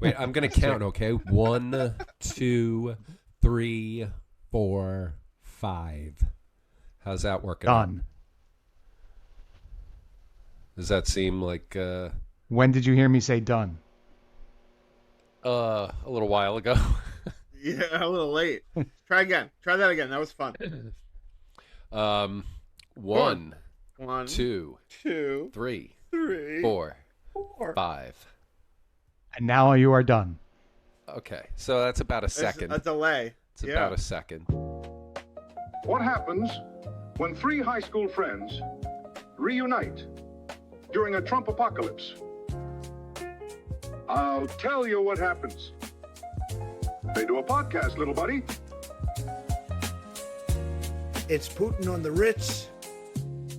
Wait, I'm going to count, okay? 1, 2, 3, 4, 5. How's that working out? Done. Does that seem like When did you hear me say done? a little while ago? Yeah, a little late. Try again. Try that again. That was fun. 1, 1, 2, 2, 3, 3, 4, 4. 5. And now you are done. Okay, so that's about a There's second. a delay. It's Yeah. about a second. What happens when three high school friends reunite during a Trump apocalypse? I'll tell you what happens. They do a podcast, little buddy. It's Putin on the Ritz.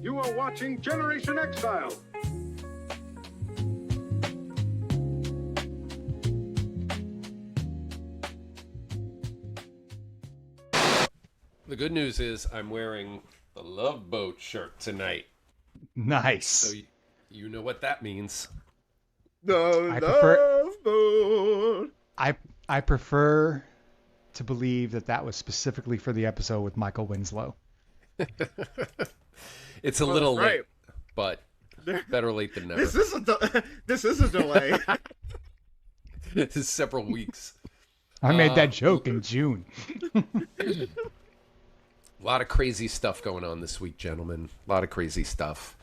You are watching Generation Exile. The good news is I'm wearing the Love Boat shirt tonight. Nice. So you know what that means. The I prefer- love boat. I prefer to believe that was specifically for the episode with Michael Winslow. It's a little right. late, but better late than never. This is a delay. This is several weeks. I made that joke in June. A lot of crazy stuff going on this week, gentlemen. A lot of crazy stuff.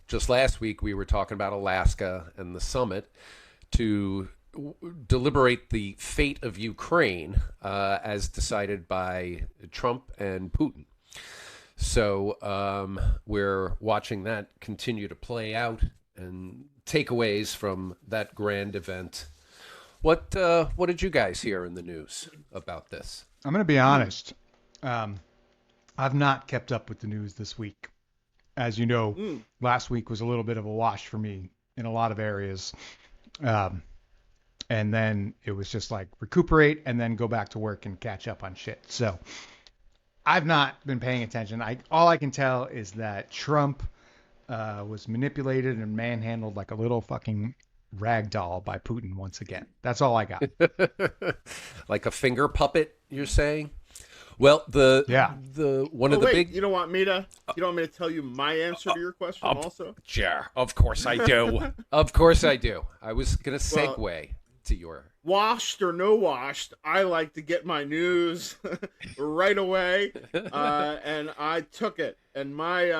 Just last week, we were talking about Alaska and the summit to deliberate the fate of Ukraine as decided by Trump and Putin. So we're watching that continue to play out and takeaways from that grand event. What did you guys hear in the news about this? I'm going to be honest. I've not kept up with the news this week. As you know, last week was a little bit of a wash for me in a lot of areas. And then it was just like recuperate and then go back to work and catch up on shit. So I've not been paying attention. All I can tell is that Trump was manipulated and manhandled like a little fucking rag doll by Putin once again. That's all I got. Like a finger puppet, you're saying? Well, the one of the big. You don't want me to tell you my answer to your question also? Sure, of course I do. Of course I do. I was gonna segue to your washed or no washed. I like to get my news right away, and I took it. And my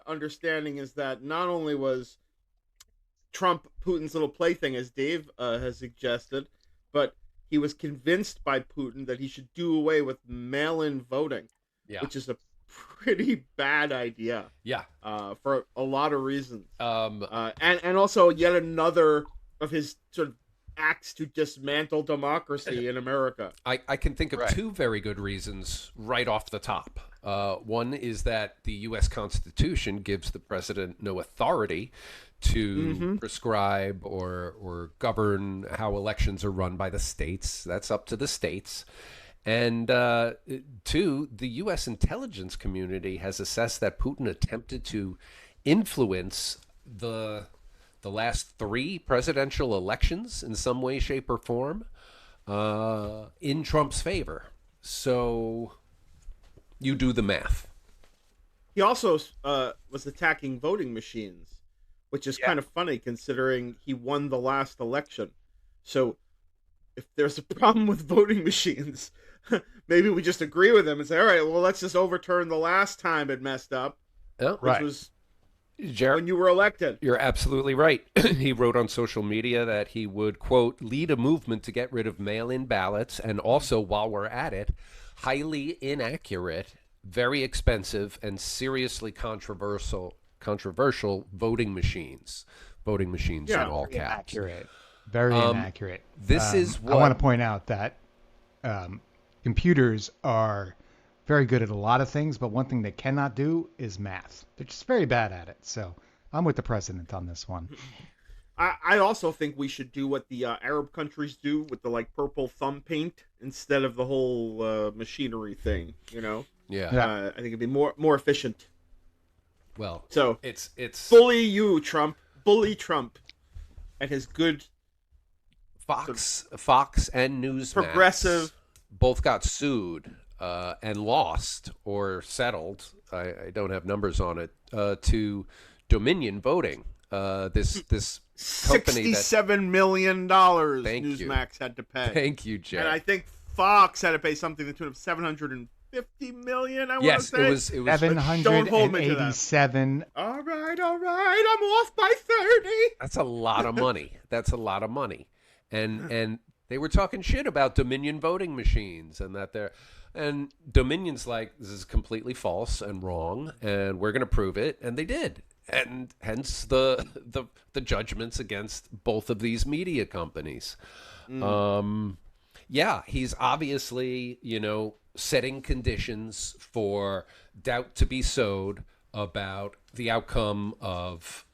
understanding is that not only was Trump Putin's little plaything, as Dave has suggested, but he was convinced by Putin that he should do away with mail-in voting, which is a pretty bad idea. Yeah. For a lot of reasons. And also yet another of his sort of acts to dismantle democracy in America. I can think of two very good reasons right off the top. One is that the U.S. Constitution gives the president no authority to prescribe or govern how elections are run by the states. That's up to the states. And two, the U.S. intelligence community has assessed that Putin attempted to influence the last three presidential elections in some way, shape, or form in Trump's favor. So you do the math. He also was attacking voting machines, which is kind of funny considering he won the last election. So if there's a problem with voting machines, maybe we just agree with him and say, all right, well, let's just overturn the last time it messed up, which was when you were elected. You're absolutely right. He wrote on social media that he would, quote, lead a movement to get rid of mail-in ballots and also, while we're at it, highly inaccurate, very expensive, and seriously controversial voting machines. Voting machines in all caps. Very inaccurate. This is what I want to point out that computers are very good at a lot of things, but one thing they cannot do is math. They're just very bad at it. So I'm with the president on this one. I also think we should do what the Arab countries do with the purple thumb paint instead of the whole machinery thing. You know? Yeah. I think it'd be more efficient. Well, so it's bully you, Trump. Bully Trump and his good Fox and Newsmax progressive both got sued and lost or settled. I don't have numbers on it to Dominion Voting. This company $67 million Newsmax had to pay. Thank you, Jeff. And I think Fox had to pay something to the tune of $750 million. I want to say. It was 787. All right, I'm off by 30. That's a lot of money. And they were talking shit about Dominion voting machines and Dominion's like, this is completely false and wrong, and we're going to prove it, and they did. And hence the judgments against both of these media companies. Yeah, he's obviously, setting conditions for doubt to be sowed about the outcome of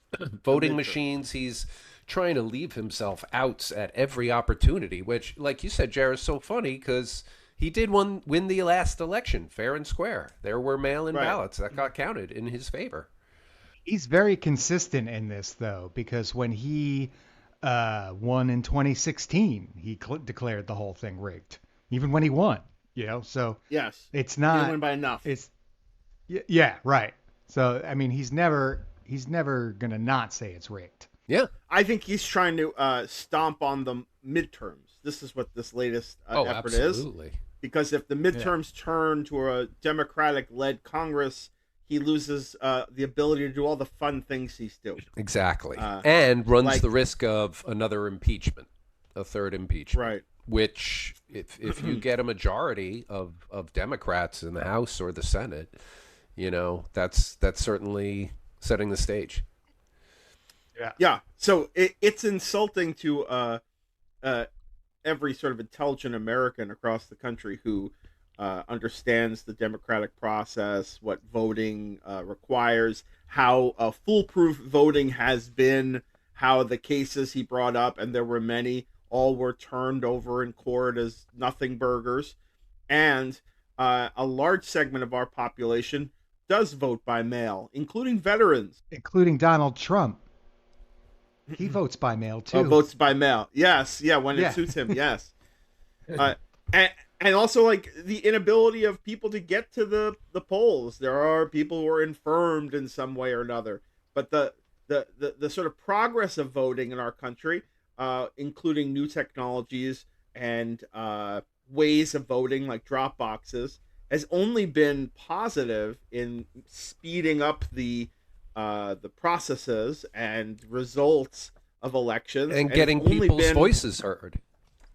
voting machines. He's trying to leave himself outs at every opportunity, which, like you said, Jared, is so funny because he did win the last election fair and square. There were mail-in ballots that got counted in his favor. He's very consistent in this, though, because when he won in 2016, he declared the whole thing rigged, even when he won. So yes, it's not. He didn't win by enough. It's yeah, right. So I mean, he's never gonna not say it's rigged. Yeah, I think he's trying to stomp on the midterms. This is what this latest effort absolutely. Is. Because if the midterms turn to a Democratic-led Congress, he loses the ability to do all the fun things he's doing. Exactly. And runs the risk of another impeachment, a third impeachment. Right. Which, if you get a majority of Democrats in the House or the Senate, that's certainly setting the stage. Yeah. So it's insulting to every sort of intelligent American across the country who understands the democratic process, what voting requires, how foolproof voting has been, how the cases he brought up, and there were many, all were turned over in court as nothing burgers. And a large segment of our population does vote by mail, including veterans. Including Donald Trump. He votes by mail, too. Oh, votes by mail. Yes. Yeah, when it suits him, yes. And also, like, the inability of people to get to the polls. There are people who are infirmed in some way or another. But the sort of progress of voting in our country, including new technologies and ways of voting, like drop boxes, has only been positive in speeding up the processes and results of elections and getting people's voices heard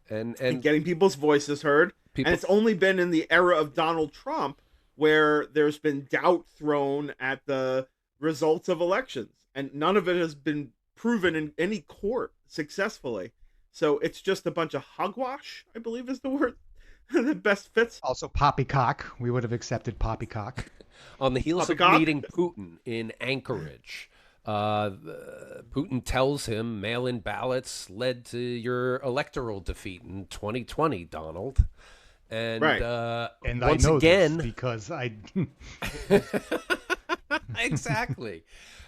and getting people's voices heard. And it's only been in the era of Donald Trump where there's been doubt thrown at the results of elections, and none of it has been proven in any court successfully. So it's just a bunch of hogwash, I believe is the word that best fits. Also poppycock. We would have accepted poppycock. On the heels of meeting Putin in Anchorage, Putin tells him mail-in ballots led to your electoral defeat in 2020, Donald. And and once I know again, this because I exactly.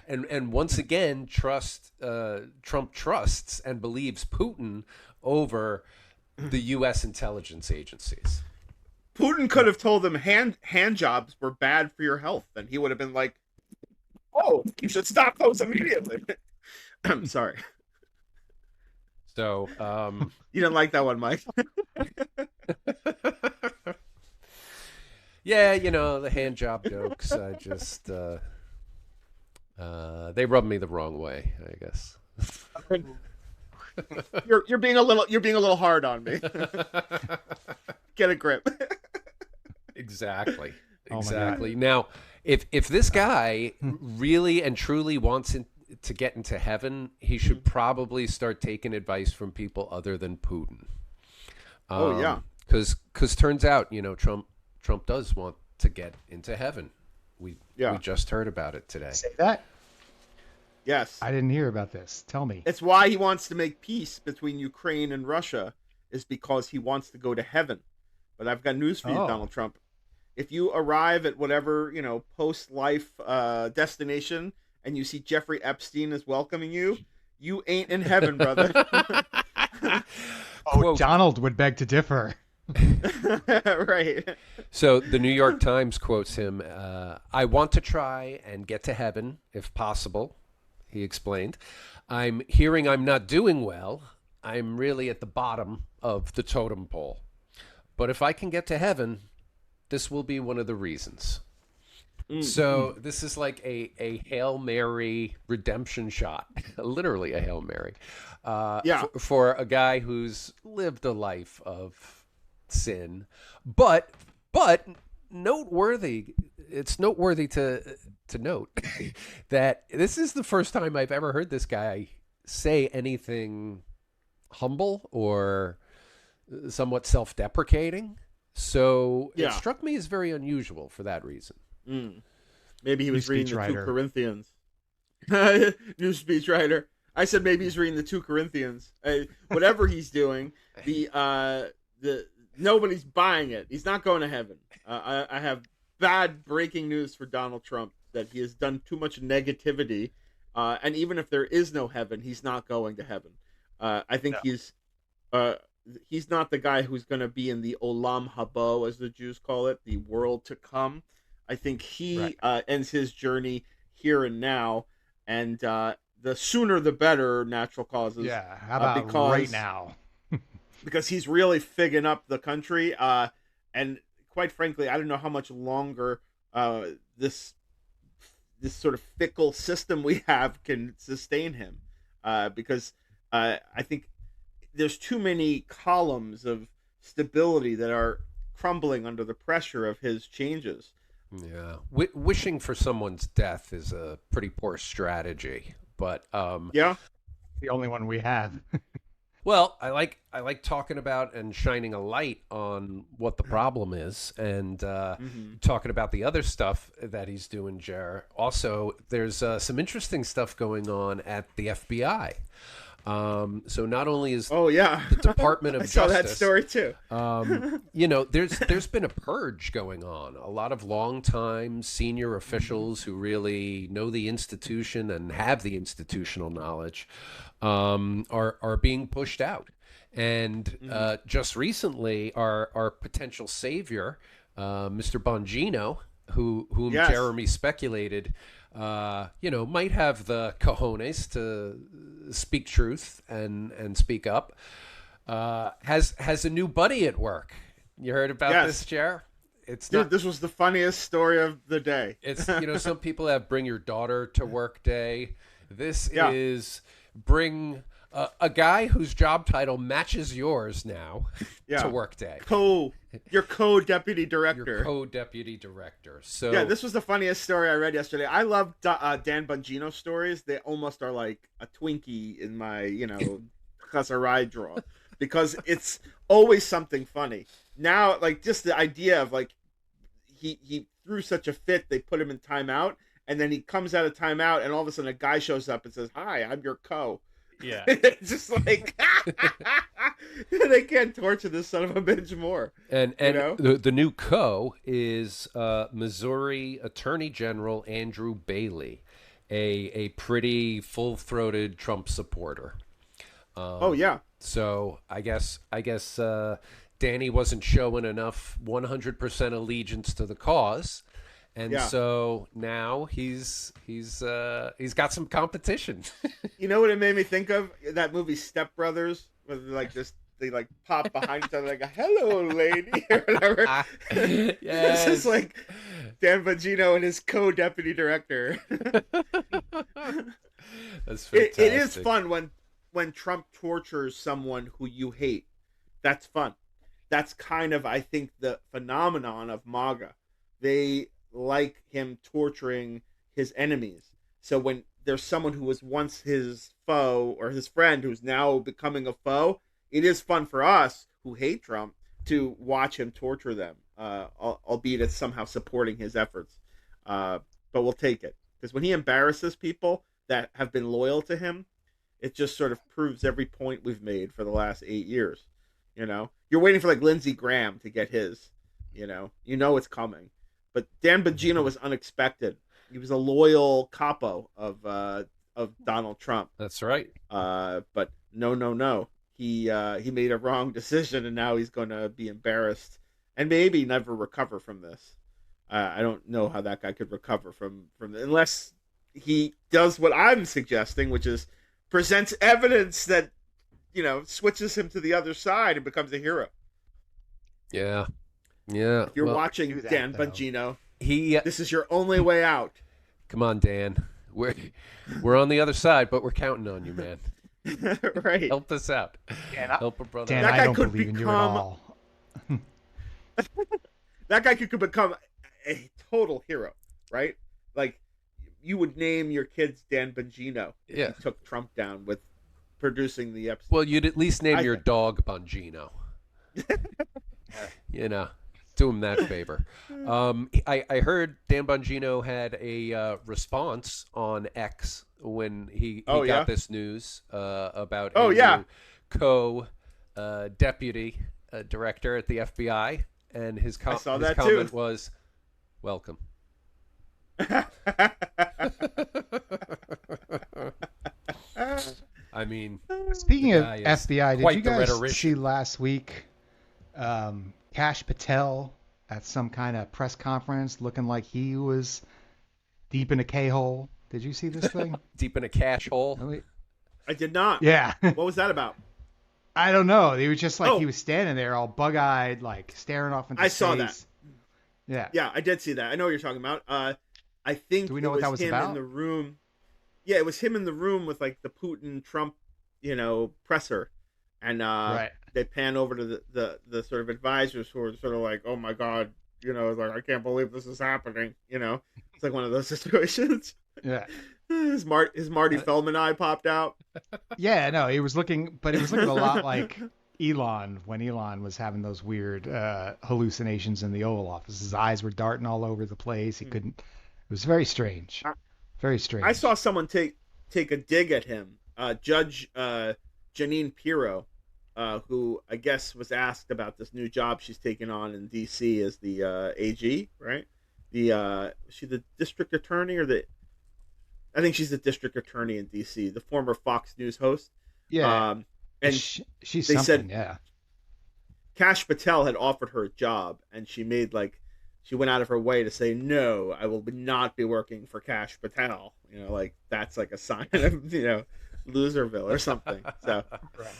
And once again, Trump trusts and believes Putin over the U.S. intelligence agencies. Putin could have told him hand jobs were bad for your health, and he would have been like, "Oh, you should stop those immediately." I'm sorry. So, you didn't like that one, Mike? Yeah, the hand job jokes. I just they rub me the wrong way, I guess. You're being a little hard on me. Get a grip. Exactly. Oh Now, if this guy really and truly wants to get into heaven, he should probably start taking advice from people other than Putin. Because turns out, Trump does want to get into heaven. We just heard about it today. Say that? Yes. I didn't hear about this. Tell me. It's why he wants to make peace between Ukraine and Russia, is because he wants to go to heaven. But I've got news for you, Donald Trump. If you arrive at whatever, post-life destination and you see Jeffrey Epstein is welcoming you, you ain't in heaven, brother. quote. Donald would beg to differ. Right. So the New York Times quotes him, I want to try and get to heaven, if possible, he explained. I'm hearing I'm not doing well. I'm really at the bottom of the totem pole. But if I can get to heaven, this will be one of the reasons. So this is like a Hail Mary redemption shot, literally a Hail Mary, for a guy who's lived a life of sin, but noteworthy. It's noteworthy to note that this is the first time I've ever heard this guy say anything humble or somewhat self-deprecating. So it struck me as very unusual for that reason. Maybe he was reading the 2 Corinthians. New speechwriter. I said maybe he's reading the 2 Corinthians. Whatever he's doing, the nobody's buying it. He's not going to heaven. I have bad breaking news for Donald Trump that he has done too much negativity, and even if there is no heaven, he's not going to heaven. I think he's not the guy who's going to be in the olam haba, as the Jews call it, the world to come. I think he ends his journey here and now, and the sooner the better. Natural causes. Yeah, how about right now? Because he's really figging up the country, and quite frankly, I don't know how much longer this sort of fickle system we have can sustain him, because I think there's too many columns of stability that are crumbling under the pressure of his changes. Yeah, wishing for someone's death is a pretty poor strategy, but yeah, the only one we have. Well, I like talking about and shining a light on what the problem is, and talking about the other stuff that he's doing, Jer. Also, there's some interesting stuff going on at the FBI. So not only is the Department of I Justice, saw that story too. There's been a purge going on. A lot of longtime senior officials who really know the institution and have the institutional knowledge are being pushed out. And just recently, our potential savior, Mr. Bongino, whom Jeremy speculated, might have the cojones to speak truth and speak up, has a new buddy at work. You heard about this, Jer? This was the funniest story of the day. It's some people have bring your daughter to work day. This is bring a guy whose job title matches yours now to work day. Your co-deputy director. Your co-deputy director. So this was the funniest story I read yesterday. I love Dan Bongino stories. They almost are like a Twinkie in my, chasarai drawer, because it's always something funny. Now, like, just the idea of, like, he threw such a fit, they put him in timeout, and then he comes out of timeout, and all of a sudden a guy shows up and says, "Hi, I'm your co." Yeah. It's just like they can't torture this son of a bitch more. And the new co is Missouri Attorney General Andrew Bailey, a pretty full-throated Trump supporter. So I guess Danny wasn't showing enough 100% allegiance to the cause. And so now he's got some competition. You know what it made me think of? That movie Step Brothers, where they pop behind each other like, "Hello, lady," or whatever. This is like Dan Bongino and his co-deputy director. That's fantastic. It is fun when Trump tortures someone who you hate. That's fun. That's kind of, I think, the phenomenon of MAGA. They like him torturing his enemies. So when there's someone who was once his foe or his friend who's now becoming a foe, it is fun for us who hate Trump to watch him torture them, albeit it's somehow supporting his efforts. But we'll take it. Because when he embarrasses people that have been loyal to him, it just sort of proves every point we've made for the last 8 years. You're waiting for like Lindsey Graham to get his, it's coming. But Dan Bongino was unexpected. He was a loyal capo of Donald Trump. That's right. But no. he made a wrong decision, and now he's going to be embarrassed and maybe never recover from this. I don't know how that guy could recover from unless he does what I'm suggesting, which is presents evidence that, you know, switches him to the other side and becomes a hero. Yeah. Yeah. If you're well, watching that, Dan though. Bongino, he this is your only way out. come on, Dan. We're on the other side, but we're counting on you, man. Right. Help us out. Dan, Help a brother. Dan, That I guy don't could believe in you at become- all. That guy could become a total hero, right? Like, you would name your kids Dan Bongino if Yeah. you took Trump down with producing the episode. Well, you'd at least name I your think- dog Bongino. You know, do him that favor. I heard Dan Bongino had a response on X when he Oh, got yeah? this news about Oh, a yeah. new co-deputy director at the FBI, and his, I saw his that too. comment was, "Welcome." I mean, Speaking the of guy is FBI, did quite you the guys rhetorician. see last week Kash Patel at some kind of press conference looking like he was deep in a K-hole? Did you see this thing? deep in a cash hole. I did not. Yeah. What was that about? I don't know. He was just like, Oh. he was standing there all bug-eyed, like staring off into I space. saw that. Yeah. Yeah, I did see that. I know what you're talking about. I think Do we know it what that was him about? in the room. Yeah, it was him in the room with like the Putin Trump, you know, presser, and Right. they pan over to the sort of advisors who are sort of like, oh my god, you know, like I can't believe this is happening. You know, it's like one of those situations. Yeah. his Marty Feldman eye popped out. Yeah, no, he was looking, but it was looking a lot like Elon when Elon was having those weird hallucinations in the Oval Office. His eyes were darting all over the place. He couldn't. It was very strange. Very strange. I saw someone take a dig at him. Judge Janine Pirro, who I guess was asked about this new job she's taken on in D.C. as the AG, right? Was she the district attorney I think she's the district attorney in D.C., the former Fox News host. Yeah. And she's they something. said- Yeah. Kash Patel had offered her a job, and she went out of her way to say, no, I will not be working for Kash Patel. You know, like that's like a sign of, you know, Loserville or something. So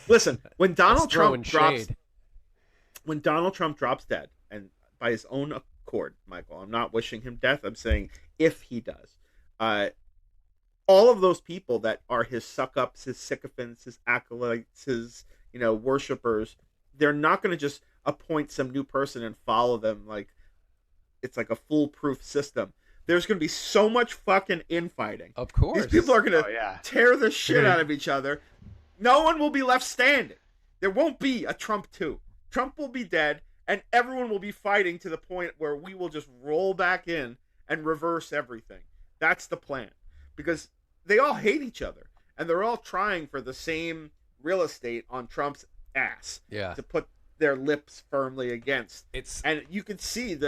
listen, when Donald Trump drops dead, and by his own accord, Michael, I'm not wishing him death. I'm saying if he does, all of those people that are his suck-ups, his sycophants, his acolytes, his, you know, worshipers, they're not going to just appoint some new person and follow them like it's like a foolproof system. There's going to be so much fucking infighting. Of course. These people are going to yeah. tear the shit out of each other. No one will be left standing. There won't be a Trump 2. Trump will be dead, and everyone will be fighting to the point where we will just roll back in and reverse everything. That's the plan. Because they all hate each other, and they're all trying for the same real estate on Trump's ass. Yeah. To put their lips firmly against. And you can see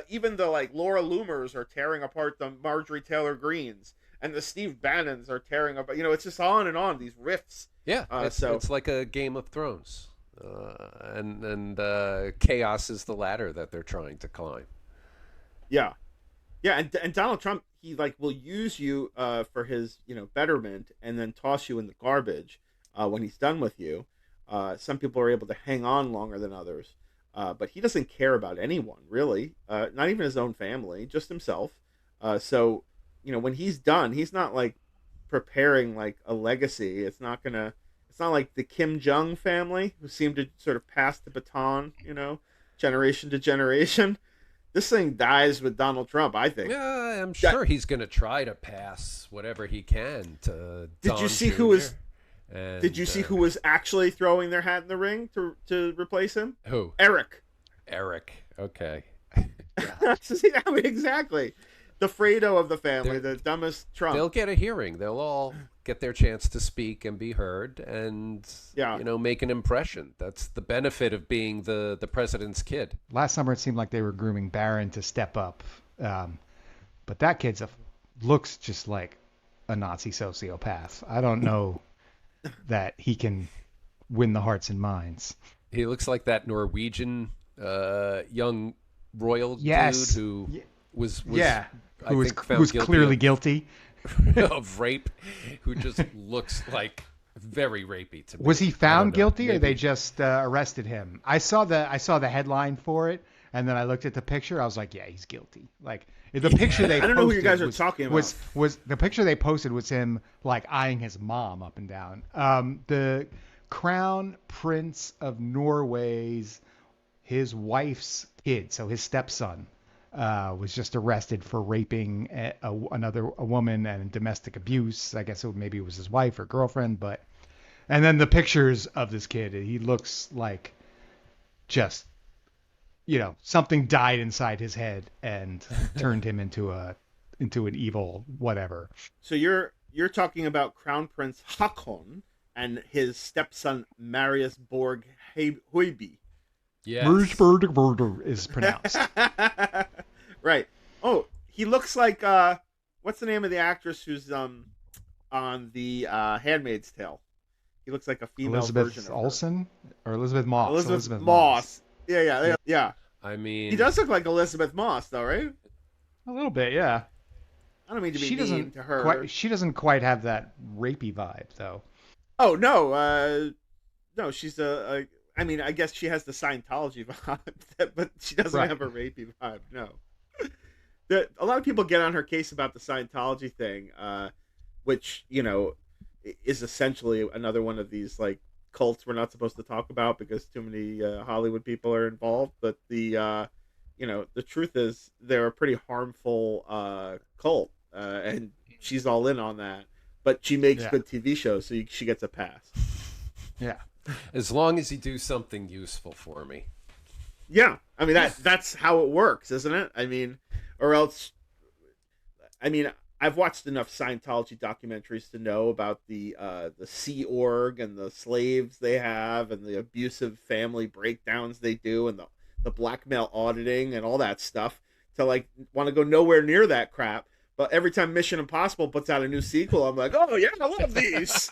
even the like Laura Loomers are tearing apart the Marjorie Taylor Greens, and the Steve Bannons are tearing apart. You know, it's just on and on, these rifts. Yeah, it's like a Game of Thrones, and chaos is the ladder that they're trying to climb. Yeah, and Donald Trump, he like will use you for his, you know, betterment, and then toss you in the garbage when he's done with you. Some people are able to hang on longer than others, but he doesn't care about anyone really, not even his own family, just himself. So, you know, when he's done, he's not like preparing like a legacy. It's not like the Kim Jong family who seem to sort of pass the baton, you know, generation to generation. This thing dies with Donald Trump, I think. Yeah, I'm sure he's going to try to pass whatever he can to Did Don you see Jr. who was? And, Did you see who was actually throwing their hat in the ring to replace him? Who? Eric. Okay. See, I mean, exactly. The Fredo of the family, the dumbest Trump. They'll get a hearing. They'll all get their chance to speak and be heard, and you know, make an impression. That's the benefit of being the president's kid. Last summer, it seemed like they were grooming Barron to step up, but that kid's looks just like a Nazi sociopath. I don't know that he can win the hearts and minds. He looks like that Norwegian young royal Yes. dude who was Yeah, I who was think found guilty clearly of, guilty. of rape, who just looks like very rapey to me. Was he I don't found know. guilty, or Maybe. they just arrested him? I saw the headline for it, and then I looked at the picture. I was like, yeah, he's guilty. Like the picture they I don't know who you posted guys are talking about. was the picture they posted was him like eyeing his mom up and down. The Crown Prince of Norway's his wife's kid, so his stepson, was just arrested for raping a woman and domestic abuse. I guess maybe it was his wife or girlfriend, but and then the pictures of this kid, he looks like just something died inside his head and turned him into an evil whatever. So you're talking about Crown Prince Haakon and his stepson Marius Borg Høiby. Yes. Murder is pronounced. Right. Oh, he looks like what's the name of the actress who's on the Handmaid's Tale? He looks like a female version Elizabeth of her. Olsen or Elizabeth Moss? Elizabeth Moss. Yeah. I mean, He does look like Elizabeth Moss, though, right? A little bit, yeah. I don't mean to be She mean doesn't to her. she doesn't quite have that rapey vibe, though. Oh no, no, she's I mean, I guess she has the Scientology vibe, but she doesn't Right. have a rapey vibe. No. A lot of people get on her case about the Scientology thing, which is essentially another one of these like cults we're not supposed to talk about because too many Hollywood people are involved. But the truth is they're a pretty harmful cult, and she's all in on that. But she makes good TV shows, so she gets a pass. Yeah. as long as you do something useful for me. Yeah, I mean that's how it works, isn't it? I mean, or else, I mean, I've watched enough Scientology documentaries to know about the Sea Org and the slaves they have and the abusive family breakdowns they do and the blackmail auditing and all that stuff to like want to go nowhere near that crap. But every time Mission Impossible puts out a new sequel, I'm like, oh yeah, I love these.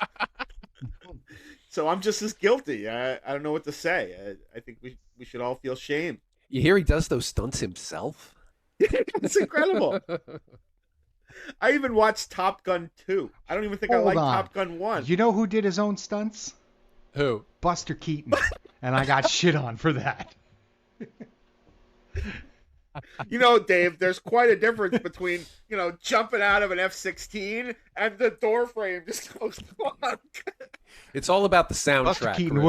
So I'm just as guilty. I don't know what to say. I think we should all feel shame. You hear he does those stunts himself? It's incredible. I even watched Top Gun 2. I don't even think I Hold liked on. Top Gun 1. You know who did his own stunts? Who? Buster Keaton. And I got shit on for that. You know, Dave, there's quite a difference between, jumping out of an F-16 and the door frame just goes clunk. It's all about the soundtrack. Buster Keaton really.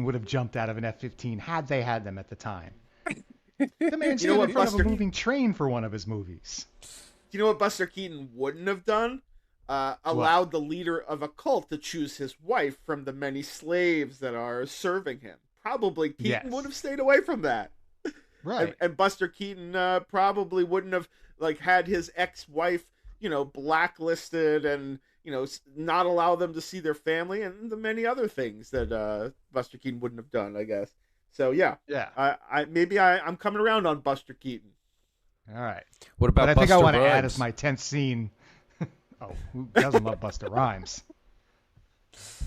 would have jumped out of an F-15 had they had them at the time. The man You know stood what in front of Buster a moving train for one of his movies. You know what Buster Keaton wouldn't have done? Allowed the leader of a cult to choose his wife from the many slaves that are serving him. Probably Keaton Yes. would have stayed away from that. Right. And Buster Keaton probably wouldn't have had his ex-wife, blacklisted and not allow them to see their family and the many other things that Buster Keaton wouldn't have done, I guess. So yeah, I'm coming around on Buster Keaton. All right. What about But I think Buster I want to add Rhymes? as my 10th scene. Oh, who doesn't love Buster Rhymes?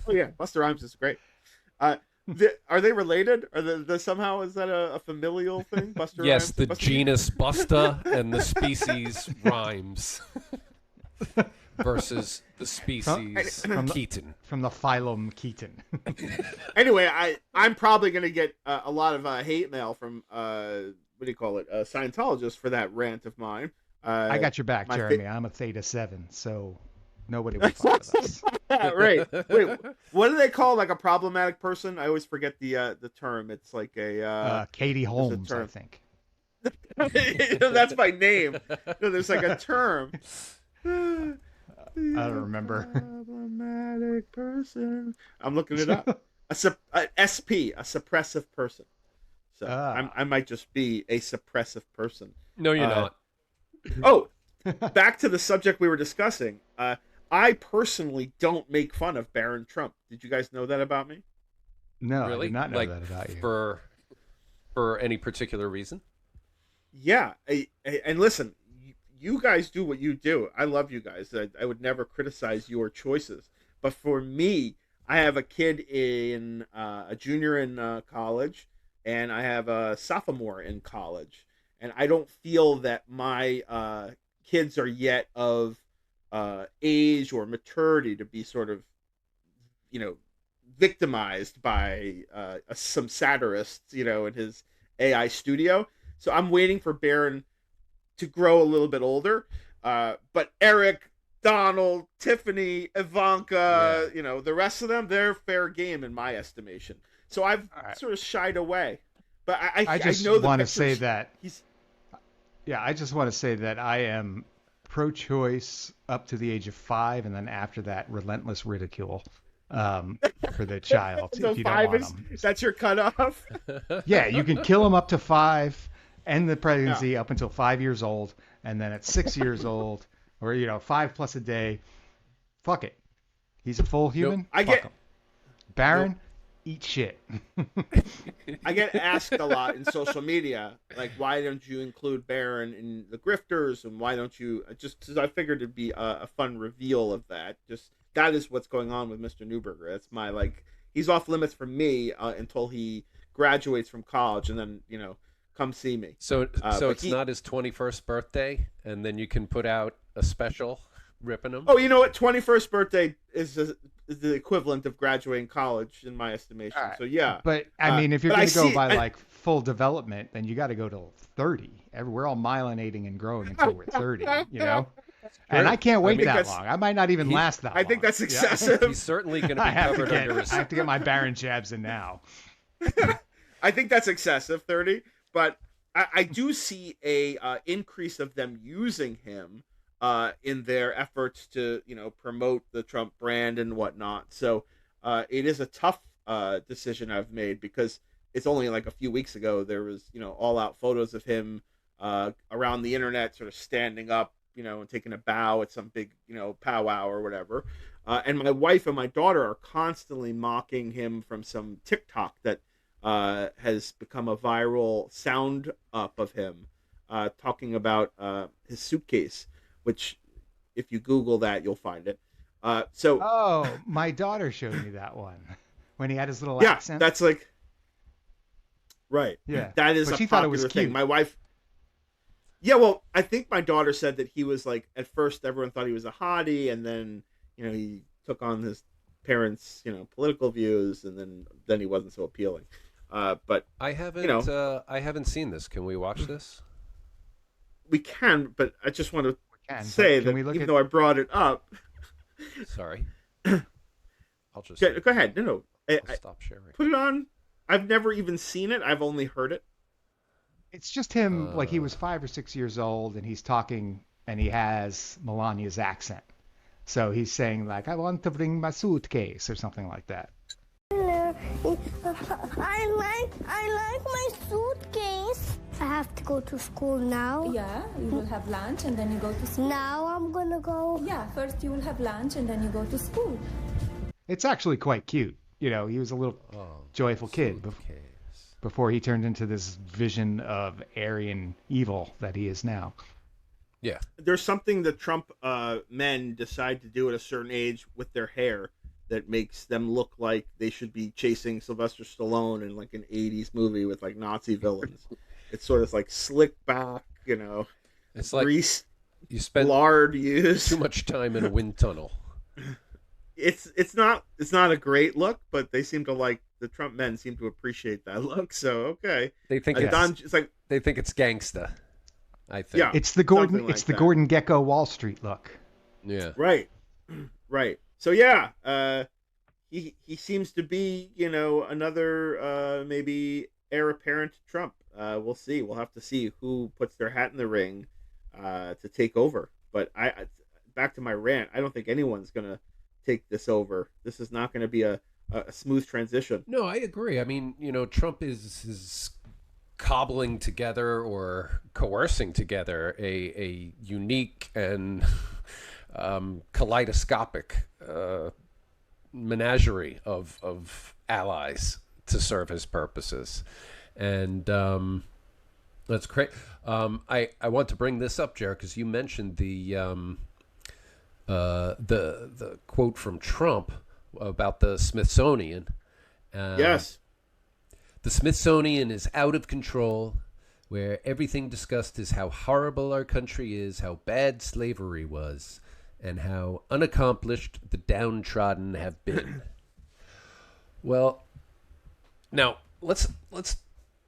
Oh yeah, Buster Rhymes is great. Are they related? Are they somehow is that a familial thing? Buster Yes, Rhymes? the Buster genus Busta and the species Rhymes versus the species Keaton. From the phylum Keaton. Anyway, I'm probably gonna get a lot of hate mail from Scientologists for that rant of mine. I got your back, Jeremy. I'm a Theta 7, so nobody will fuck with us. Right. Wait, what do they call like a problematic person? I always forget the term. It's like a Katie Holmes, I think. That's my name. No, there's like a term. I don't remember. Problematic person. I'm looking it up. A SP, a suppressive person. So I might just be a suppressive person. No, you're not. Oh, back to the subject we were discussing. I personally don't make fun of Barron Trump. Did you guys know that about me? No, Really? I did not know Like, that about you. For any particular reason? Yeah, and listen, you guys do what you do. I love you guys. I would never criticize your choices. But for me, I have a kid in a junior in college, and I have a sophomore in college, and I don't feel that my kids are yet of age or maturity to be sort of, victimized by some satirists, in his AI studio. So I'm waiting for Barron to grow a little bit older. But Eric, Donald, Tiffany, Ivanka, the rest of them, they're fair game in my estimation. So I've sort of shied away. But I just know want to say that I just want to say that I am pro-choice up to the age of 5, and then after that, relentless ridicule for the child. So if you don't 5 want is them. that's your cutoff. Yeah, you can kill him up to 5, end the pregnancy up until 5 years old, and then at 6 years old, or 5 plus a day, fuck it. He's a full human. I fuck get him. Barron, eat shit. I get asked a lot in social media, like, why don't you include Barron in the grifters, and why don't you? Just because I figured it'd be a fun reveal of that. Just that is what's going on with Mr. Newberger. That's my he's off limits for me until he graduates from college, and then come see me. So it's not his 21st birthday, and then you can put out a special ripping him. Oh, you know what? 21st birthday is the equivalent of graduating college in my estimation. Right. So yeah. But I mean, if you're going to go by like full development, then you got to go till 30. We're all myelinating and growing until we're 30. And I can't wait that long. I might not even last that long. I think that's excessive. He's certainly going to be covered under his... I have to get my Barron jabs in now. I think that's excessive, 30. But I do see a increase of them using him in their efforts to promote the Trump brand and whatnot. So it is a tough decision I've made, because it's only like a few weeks ago there was all out photos of him around the internet, sort of standing up, and taking a bow at some big powwow or whatever. And my wife and my daughter are constantly mocking him from some TikTok that has become a viral sound up of him talking about his suitcase, which if you Google that, you'll find it. Oh, my daughter showed me that one when he had his little accent. That's right. Yeah, that is but a she popular thought it was thing. cute. My wife. Yeah, well, I think my daughter said that he was at first everyone thought he was a hottie, and then he took on his parents' political views, and then he wasn't so appealing. But I haven't I haven't seen this. Can we watch this? We can, but I just want to say that even though I brought it up. Sorry. I'll just go ahead. No. I'll stop sharing. Put it on. I've never even seen it. I've only heard it. It's just him, he was 5 or 6 years old, and he's talking, and he has Melania's accent. So he's saying, I want to bring my suitcase, or something like that. I like my suitcase. I have to go to school now. Yeah, you will have lunch and then you go to school. Now I'm gonna go. Yeah, first you will have lunch and then you go to school. It's actually quite cute. He was a little joyful kid before he turned into this vision of Aryan evil that he is now. Yeah. There's something that Trump men decide to do at a certain age with their hair that makes them look like they should be chasing Sylvester Stallone in an 80s movie with Nazi villains. It's sort of slick back, It's like grease, you spend lard use. too much time in a wind tunnel. It's not a great look, but they seem to the Trump men seem to appreciate that look. So okay, they think they think it's gangsta. I think. Yeah, it's the Gordon Gordon Gekko Wall Street look. Yeah. Right. So yeah, he seems to be another maybe heir apparent to Trump. We'll see. We'll have to see who puts their hat in the ring to take over. But I back to my rant. I don't think anyone's gonna take this over. This is not going to be a smooth transition. No, I agree. I mean, Trump is cobbling together or coercing together a unique and kaleidoscopic menagerie of allies to serve his purposes. And that's great. I want to bring this up, Jared, because you mentioned the quote from Trump about the Smithsonian. Yes. The Smithsonian is out of control, where everything discussed is how horrible our country is, how bad slavery was, and how unaccomplished the downtrodden have been. Well, now let's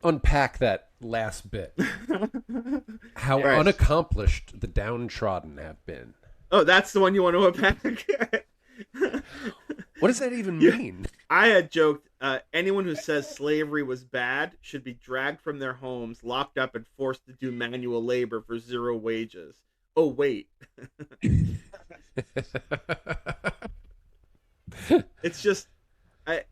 unpack that last bit. How Right. unaccomplished the downtrodden have been. Oh, that's the one you want to unpack? What does that even mean? I had joked, anyone who says slavery was bad should be dragged from their homes, locked up, and forced to do manual labor for 0 wages. Oh, wait. It's just, I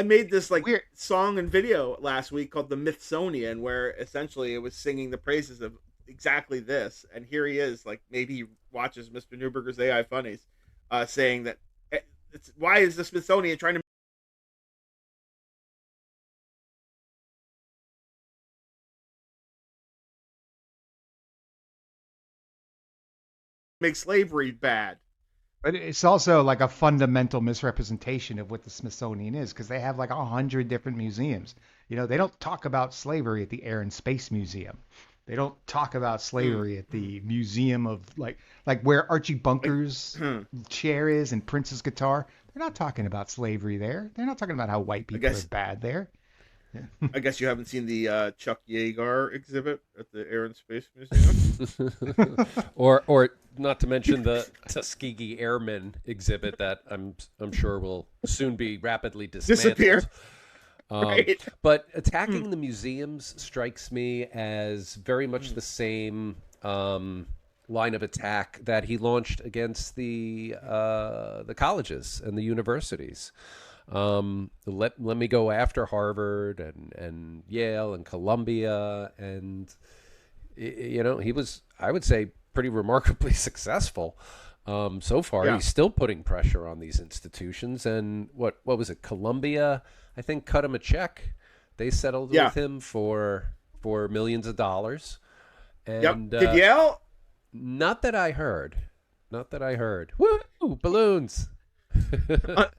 made this like Weird. song and video last week called The Mythsonian, where essentially it was singing the praises of exactly this. And here he is, like maybe he watches Mr. Newberger's AI Funnies, saying that why is the Smithsonian trying to make slavery bad? But it's also like a fundamental misrepresentation of what the Smithsonian is, because they have like 100 different museums. You know, they don't talk about slavery at the Air and Space Museum. They don't talk about slavery at the museum of like where Archie Bunker's chair is and Prince's guitar. They're not talking about slavery there. They're not talking about how white people are bad there. I guess you haven't seen the Chuck Yeager exhibit at the Air and Space Museum, or not to mention the Tuskegee Airmen exhibit that I'm sure will soon be rapidly dismantled. Disappear. Right. But attacking the museums strikes me as very much the same line of attack that he launched against the colleges and the universities. Let me go after Harvard and Yale and Columbia, and he was, I would say, pretty remarkably successful so far. Yeah. He's still putting pressure on these institutions, and what was it? Columbia, I think, cut him a check. They settled with him for millions of dollars. And Did Yale? Not that I heard. Woo! Balloons.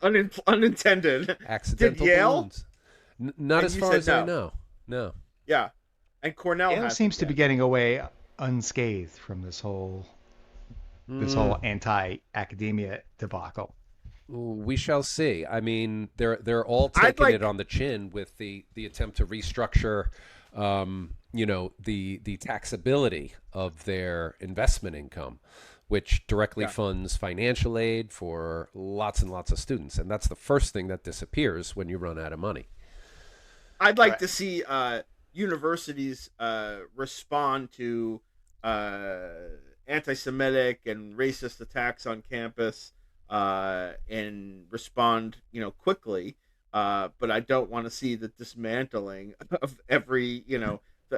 Unintended. Accidental Did Yale? balloons. Not And as you far said as I no. know. No. Yeah. And Cornell Yale has seems to be getting away unscathed from this whole anti-academia debacle. We shall see. I mean, they're all taking it on the chin with the attempt to restructure, the taxability of their investment income, which directly funds financial aid for lots and lots of students, and that's the first thing that disappears when you run out of money. I'd like to see universities respond to anti-Semitic and racist attacks on campus and respond, quickly. But I don't want to see the dismantling of every,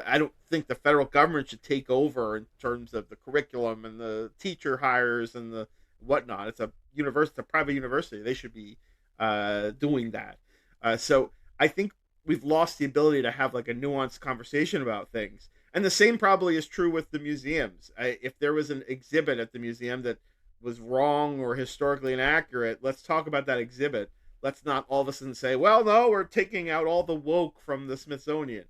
I don't think the federal government should take over in terms of the curriculum and the teacher hires and the whatnot. It's a private university. They should be doing that. So I think we've lost the ability to have like a nuanced conversation about things. And the same probably is true with the museums. If there was an exhibit at the museum that was wrong or historically inaccurate, let's talk about that exhibit. Let's not all of a sudden say, well, no, we're taking out all the woke from the Smithsonian.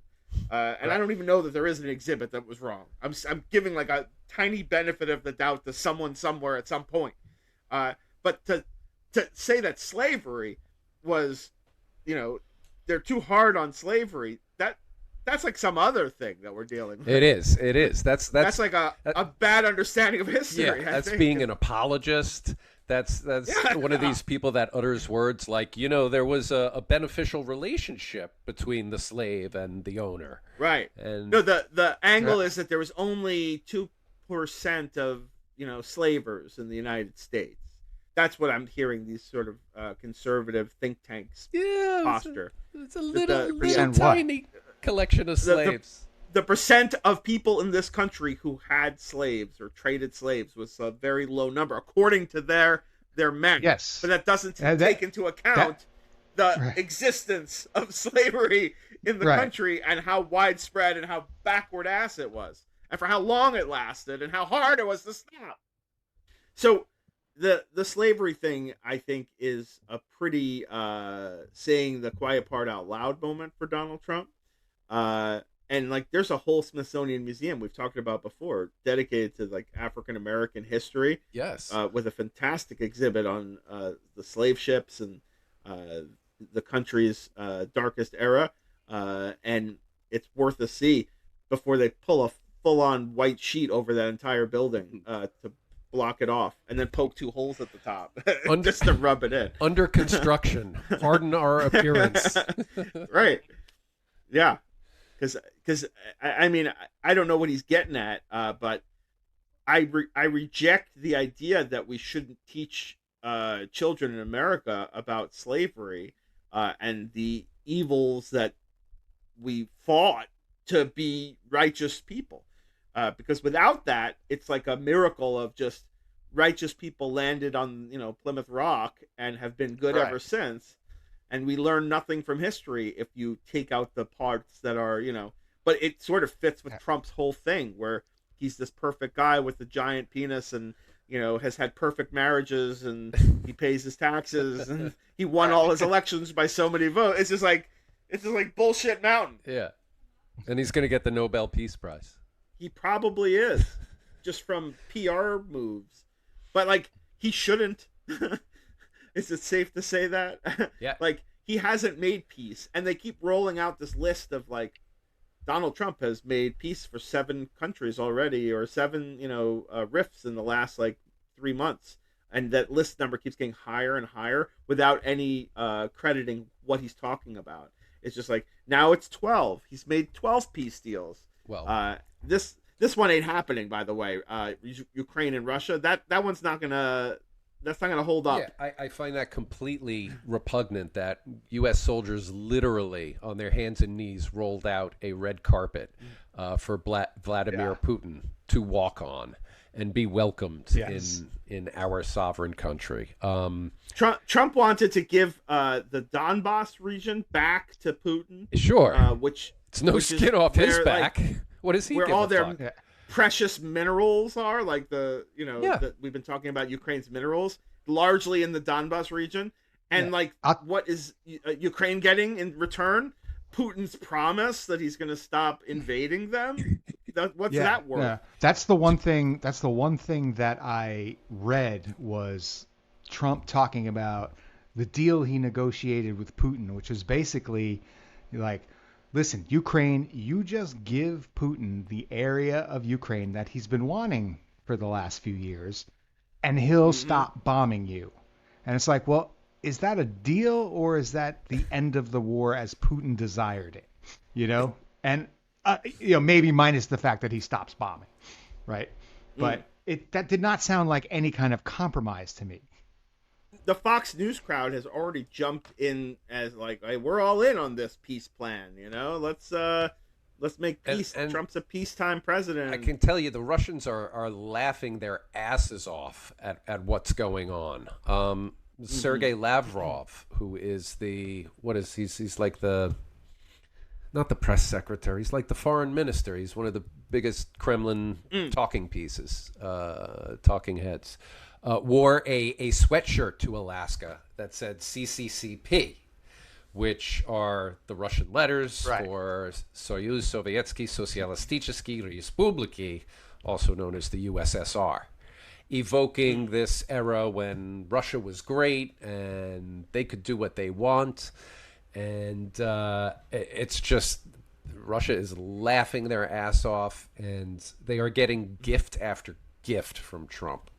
And I don't even know that there is an exhibit that was wrong. I'm giving like a tiny benefit of the doubt to someone somewhere at some point. But to say that slavery was, they're too hard on slavery, that's like some other thing that we're dealing with. It is. That's like a bad understanding of history. Yeah, that's being an apologist. That's one of these people that utters words like, there was a beneficial relationship between the slave and the owner. Right. And no, the angle is that there was only 2% of, slavers in the United States. That's what I'm hearing these sort of conservative think tanks posture. It's a little tiny collection of slaves. The percent of people in this country who had slaves or traded slaves was a very low number, according to their men. Yes. But that doesn't take into account the existence of slavery in the country and how widespread and how backward ass it was, and for how long it lasted and how hard it was to stop. So the slavery thing, I think, is a pretty saying the quiet part out loud moment for Donald Trump. And like, there's a whole Smithsonian museum we've talked about before, dedicated to like African American history. Yes. With a fantastic exhibit on the slave ships and the country's darkest era. And it's worth a see before they pull a full-on white sheet over that entire building to block it off, and then poke 2 holes at the top just to rub it in. Under construction, harden our appearance. Right. Yeah. Because I mean, I don't know what he's getting at, but I reject the idea that we shouldn't teach children in America about slavery and the evils that we fought to be righteous people. Because without that, it's like a miracle of just righteous people landed on, Plymouth Rock and have been good ever since. And we learn nothing from history if you take out the parts that are, but it sort of fits with Trump's whole thing, where he's this perfect guy with a giant penis and, has had perfect marriages and he pays his taxes and he won all his elections by so many votes. It's just like bullshit mountain. Yeah. And he's going to get the Nobel Peace Prize. He probably is, just from PR moves. But, like, he shouldn't. Is it safe to say that? Yeah. Like, he hasn't made peace. And they keep rolling out this list of, like, Donald Trump has made peace for 7 countries already, or 7, rifts in the last, 3 months. And that list number keeps getting higher and higher without any crediting what he's talking about. It's just like, now it's 12. He's made 12 peace deals. Well, this one ain't happening, by the way. Ukraine and Russia, that one's not gonna hold up. yeah, I find that completely repugnant that U.S. soldiers literally on their hands and knees rolled out a red carpet for Vladimir Putin to walk on and be welcomed in our sovereign country. Trump wanted to give the Donbass region back to Putin. Sure, which it's no skin off his back. What is he? Where all their fuck? precious minerals are, like that we've been talking about Ukraine's minerals, largely in the Donbass region, and what is Ukraine getting in return? Putin's promise that he's going to stop invading them. What's that worth? Yeah. That's the one thing that I read was Trump talking about the deal he negotiated with Putin, which was basically like, listen, Ukraine, you just give Putin the area of Ukraine that he's been wanting for the last few years, and he'll stop bombing you. And it's like, well, is that a deal, or is that the end of the war as Putin desired it? And maybe minus the fact that he stops bombing, right? But that did not sound like any kind of compromise to me. The Fox News crowd has already jumped in as like, hey, we're all in on this peace plan. Let's make peace. And Trump's a peacetime president. I can tell you, the Russians are laughing their asses off at what's going on. Sergei Lavrov, who is he's like not the press secretary, he's like the foreign minister. He's one of the biggest Kremlin talking heads. Wore a sweatshirt to Alaska that said CCCP, which are the Russian letters for Soyuz Sovietsky Socialistichesky Respubliki, also known as the USSR, evoking this era when Russia was great and they could do what they want. And it's just, Russia is laughing their ass off, and they are getting gift after gift from Trump.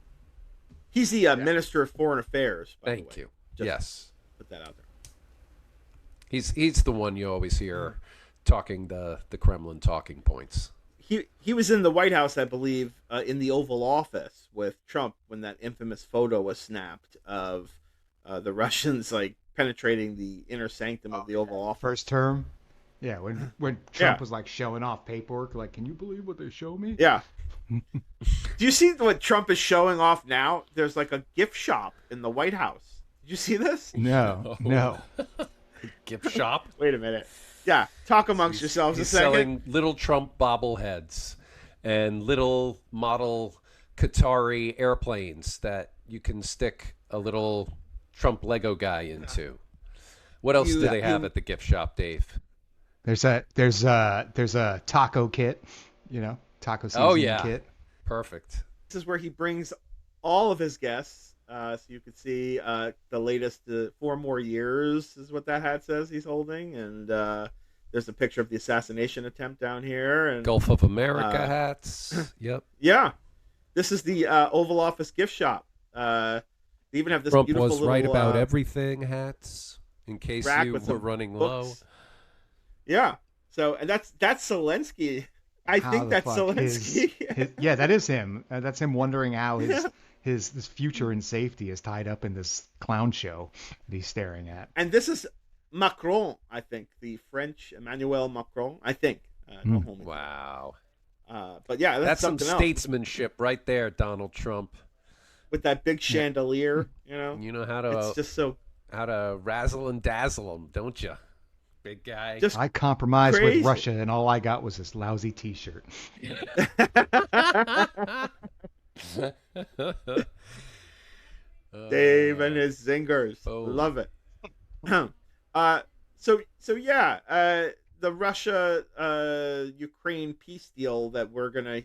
He's the Minister of Foreign Affairs, by the way. Thank you. Just yes. Put that out there. He's the one you always hear talking the Kremlin talking points. He was in the White House, I believe, in the Oval Office with Trump when that infamous photo was snapped of the Russians penetrating the inner sanctum of the Oval Office. First term. Yeah, when Trump was showing off paperwork, can you believe what they show me? Yeah. Do you see what Trump is showing off now? There's a gift shop in the White House. Did you see this? No. Gift shop? Wait a minute. Yeah, talk amongst yourselves he's a second. Selling little Trump bobbleheads and little model Qatari airplanes that you can stick a little Trump Lego guy into. What else do they have at the gift shop, Dave? There's a taco kit, taco seasoning kit. Perfect. This is where he brings all of his guests. So you can see the latest 4 more years is what that hat says he's holding. And there's a picture of the assassination attempt down here. And Gulf of America hats. Yep. Yeah. This is the Oval Office gift shop. They even have this Trump beautiful was little, right about everything hats, in case you were running low. Yeah. So, and that's Zelensky. I think that's Zelensky. Yeah, that is him. That's him wondering how his future in safety is tied up in this clown show that he's staring at. And this is Macron, I think, the French Emmanuel Macron, I think. Wow. But yeah, that's some something else. statesmanship right there, Donald Trump. With that big chandelier, You know how to. It's just so how to razzle and dazzle him, don't you, big guy? I compromised with Russia, and all I got was this lousy T-shirt. Dave and his zingers, love it. So yeah, the Russia Ukraine peace deal that we're gonna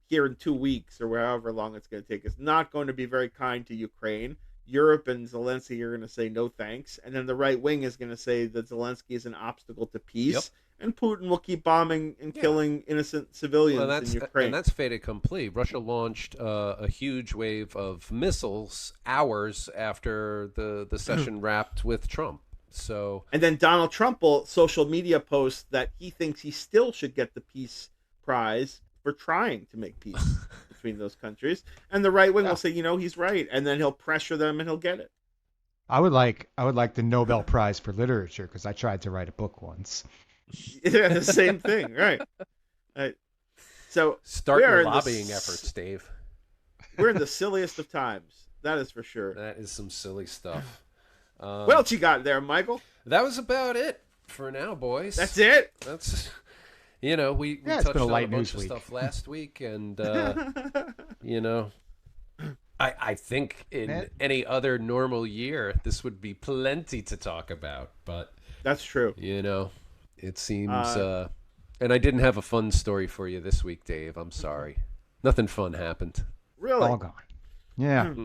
hear in 2 weeks or however long it's gonna take is not going to be very kind to Ukraine. Europe and Zelensky are going to say no thanks, and then the right wing is going to say that Zelensky is an obstacle to peace, and Putin will keep bombing and killing innocent civilians in Ukraine. And that's fait accompli. Russia launched a huge wave of missiles hours after the session wrapped with Trump. So, and then Donald Trump will social media post that he thinks he still should get the peace prize for trying to make peace between those countries, and the right wing will say, he's right, and then he'll pressure them and he'll get it. I would like the Nobel Prize for Literature because I tried to write a book once. Yeah, the same thing, right? So start your lobbying efforts, Dave. We're in the silliest of times, that is for sure. That is some silly stuff. What else you got there, Michael? That was about it for now, boys. That's it. That's. We touched on a bunch of stuff last week, and I think in any other normal year this would be plenty to talk about, but that's true. It seems, and I didn't have a fun story for you this week, Dave. I'm sorry, nothing fun happened. Really? All gone. Yeah.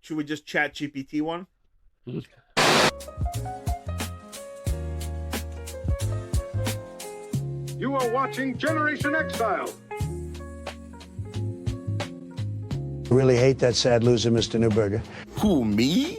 Should we just chat GPT one? You are watching Generation Exile. Really hate that sad loser, Mr. Newberger. Who, me?